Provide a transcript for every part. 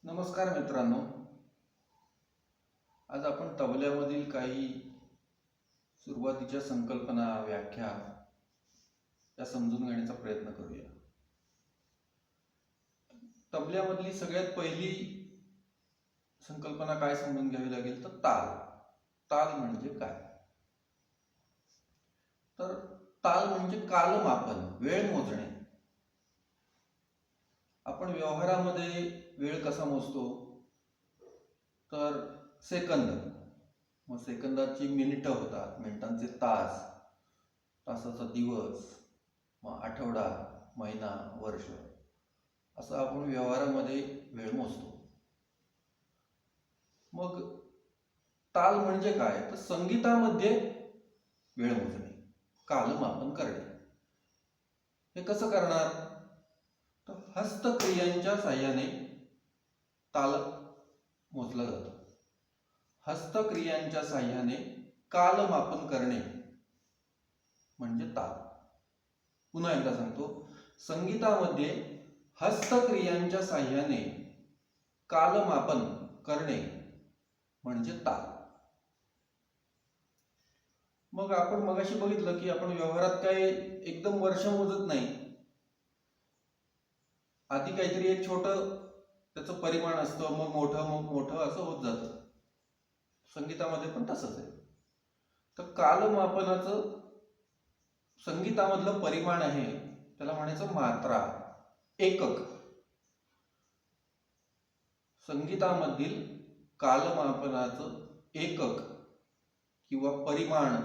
नमस्कार मित्रांनो, आज आपण तबल्यामधील काही सुरुवातीच्या संकल्पना, व्याख्या या समजून घेण्याचा प्रयत्न करूया. तबल्यामधली सगळ्यात पहिली संकल्पना काय समजून घ्यावी लागेल तर ताल. ताल म्हणजे काय? तर ताल म्हणजे कालमापन, वेळ मोजणे. आपण व्यवहारामध्ये वेळ कसा मोजतो तर सेकंद. मग सेकंदाची मिनिटं होतात, मिनिटांचे तास, तासाचा दिवस, मग आठवडा, महिना, वर्ष, असं आपण व्यवहारामध्ये वेळ मोजतो. मग ताल म्हणजे काय तर संगीतामध्ये वेळ मोजणे, कालमापन करणे. हे कसं करणार तर हस्तक्रियांच्या साह्याने ताल मोजला जातो. हस्तक्रियांच्या साह्याने कालमापन करणे म्हणजे ताल. पुन्हा एकदा सांगतो, संगीतामध्ये हस्तक्रियांच्या साह्याने कालमापन करणे म्हणजे ताल. मग आपण मगाशी बघितलं की आपण व्यवहारात काय एकदम वर्ष मोजत नाही. आधी काहीतरी एक छोटं त्याचं परिमाण असतं, मग मोठं असं होत जातं. संगीतामध्ये पण तसंच आहे. तर कालमापनाचं संगीतामधलं परिमाण आहे त्याला म्हणायचं मात्रा, एकक. संगीतामधील कालमापनाचं एकक किंवा परिमाण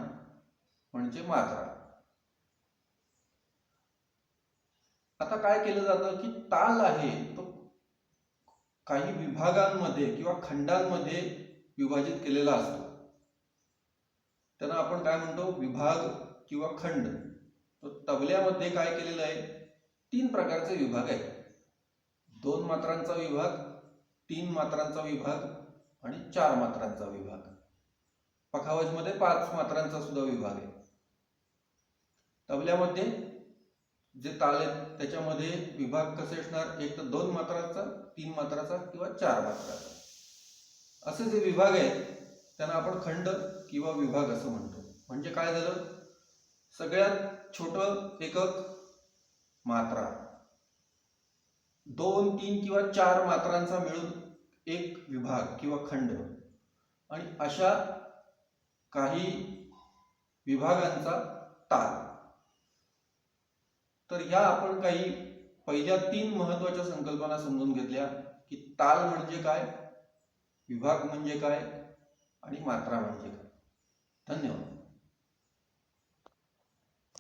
म्हणजे मात्रा. आता काय केलं जातं की ताल आहे तो काही विभागांमध्ये किंवा खंडांमध्ये विभाजित केलेला असतो. त्यांना आपण काय म्हणतो, विभाग किंवा खंड. तर तबल्यामध्ये काय केलेलं आहे, 3 प्रकारचे विभाग आहेत. 2 मात्रांचा विभाग, 3 मात्रांचा विभाग आणि 4 मात्रांचा विभाग. पखावजमध्ये 5 मात्रांचा सुद्धा विभाग आहे. तबल्यामध्ये जे ताल आहेत त्याच्यामध्ये विभाग कसे असणार, एक तर 2 मात्रांचा, 3 मात्राचा किंवा 4 मात्राचा. असे जे विभाग आहेत त्यांना आपण खंड किंवा विभाग असं म्हणतो. म्हणजे काय झालं, सगळ्यात छोटं एकक मात्रा, 2, 3 किंवा 4 मात्रांचा मिळून एक विभाग किंवा खंड, आणि अशा काही विभागांचा ताल. तर ह्या आपण काही पहिल्या 3 महत्वाच्या संकल्पना समजून घेतल्या की ताल म्हणजे काय, विभाग म्हणजे काय आणि मात्रा म्हणजे काय. धन्यवाद.